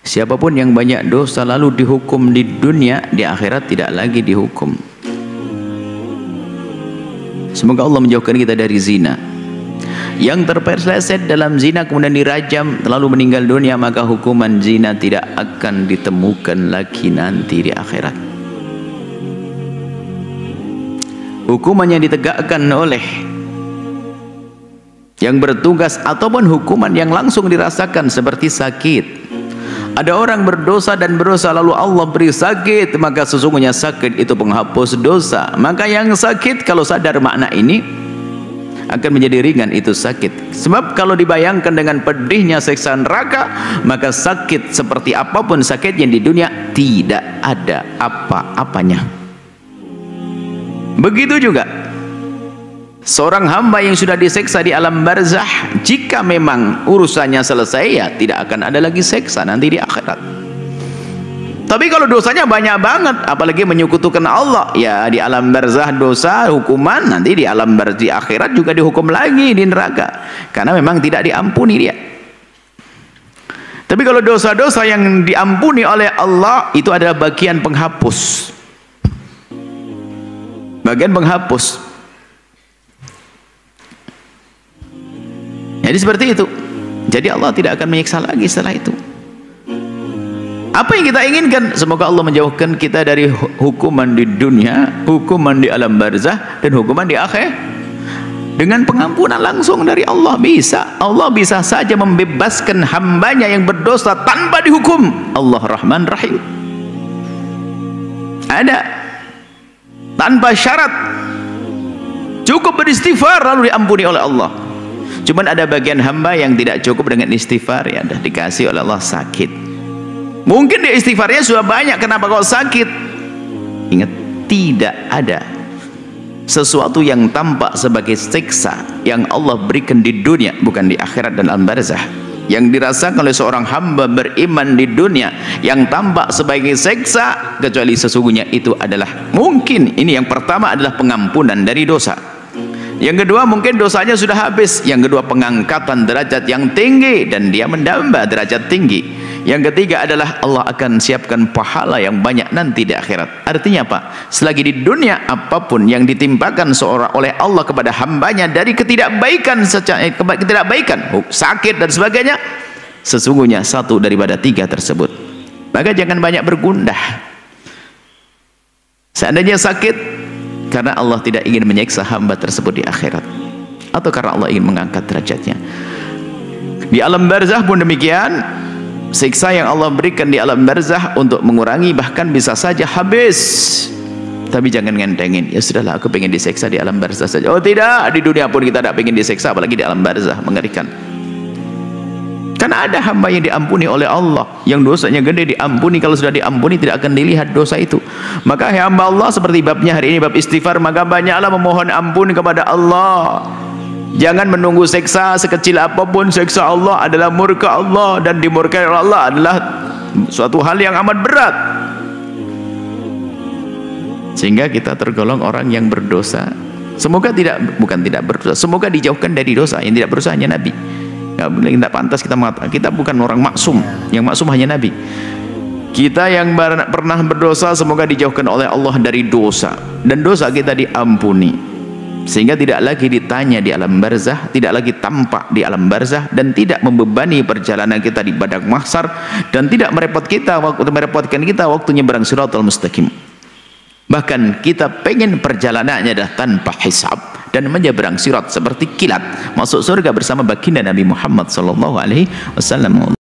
Siapapun yang banyak dosa lalu dihukum di dunia, di akhirat tidak lagi dihukum. Semoga Allah menjauhkan kita dari zina. Yang terpeleset dalam zina kemudian dirajam lalu meninggal dunia, maka hukuman zina tidak akan ditemukan lagi nanti di akhirat. Hukuman yang ditegakkan oleh yang bertugas ataupun hukuman yang langsung dirasakan seperti sakit. Ada orang berdosa dan berdosa lalu Allah beri sakit, maka sesungguhnya sakit itu penghapus dosa. Maka yang sakit kalau sadar makna ini akan menjadi ringan itu sakit. Sebab kalau dibayangkan dengan pedihnya siksa neraka, maka sakit seperti apapun sakitnya di dunia tidak ada apa-apanya. Begitu juga seorang hamba yang sudah diseksa di alam barzah, jika memang urusannya selesai, ya tidak akan ada lagi seksa nanti di akhirat. Tapi kalau dosanya banyak banget, apalagi menyekutukan Allah, ya di alam barzah dosa, hukuman, nanti di alam barzah di akhirat juga dihukum lagi di neraka, karena memang tidak diampuni dia. Tapi kalau dosa-dosa yang diampuni oleh Allah itu adalah bagian penghapus, bagian penghapus. Jadi seperti itu. Jadi Allah tidak akan menyiksa lagi setelah itu. Apa yang kita inginkan? Semoga Allah menjauhkan kita dari hukuman di dunia, hukuman di alam barzah, dan hukuman di akhir. Dengan pengampunan langsung dari Allah bisa. Allah bisa saja membebaskan hambanya yang berdosa tanpa dihukum. Allah Rahman Rahim. Ada. Tanpa syarat. Cukup beristighfar lalu diampuni oleh Allah. Cuman ada bagian hamba yang tidak cukup dengan istighfar, ya dah dikasih oleh Allah sakit. Mungkin dia istighfarnya sudah banyak, kenapa kok sakit? Ingat, tidak ada sesuatu yang tampak sebagai siksa yang Allah berikan di dunia, bukan di akhirat dan alam barzah. Yang dirasakan oleh seorang hamba beriman di dunia yang tampak sebagai siksa, kecuali sesungguhnya itu adalah mungkin, ini yang pertama adalah pengampunan dari dosa. Yang kedua mungkin dosanya sudah habis. Yang kedua pengangkatan derajat yang tinggi dan dia mendamba derajat tinggi. Yang ketiga adalah Allah akan siapkan pahala yang banyak nanti di akhirat. Artinya apa? Selagi di dunia apapun yang ditimpakan seorang oleh Allah kepada hambanya dari ketidakbaikan, sakit dan sebagainya, sesungguhnya satu daripada tiga tersebut. Maka jangan banyak bergundah. Seandainya sakit karena Allah tidak ingin menyiksa hamba tersebut di akhirat, atau karena Allah ingin mengangkat derajatnya. Di alam barzah pun demikian, siksa yang Allah berikan di alam barzah untuk mengurangi, bahkan bisa saja habis. Tapi jangan ngentengin, ya sudahlah aku pengen disiksa di alam barzah saja. Oh tidak, di dunia pun kita tidak pengen disiksa, apalagi di alam barzah, mengerikan. Karena ada hamba yang diampuni oleh Allah, yang dosanya gede diampuni. Kalau sudah diampuni tidak akan dilihat dosa itu. Maka hamba Allah seperti babnya hari ini, bab istighfar, maka banyaklah memohon ampun kepada Allah. Jangan menunggu siksa sekecil apapun. Siksa Allah adalah murka Allah, dan dimurkai oleh Allah adalah suatu hal yang amat berat, sehingga kita tergolong orang yang berdosa. Semoga bukan tidak berdosa, semoga dijauhkan dari dosa. Yang tidak berdosa hanya Nabi. Tidak pantas kita mengatakan kita bukan orang maksum. Yang maksum hanya Nabi. Kita yang pernah berdosa semoga dijauhkan oleh Allah dari dosa, dan dosa kita diampuni, sehingga tidak lagi ditanya di alam barzah, tidak lagi tampak di alam barzah, dan tidak membebani perjalanan kita di padang mahsyar, dan tidak merepotkan kita waktu nyebrang Shiratal Mustaqim. Bahkan kita pengen perjalanannya adalah tanpa hisab dan menyeberang sirat seperti kilat masuk surga bersama baginda Nabi Muhammad sallallahu alaihi wasallam.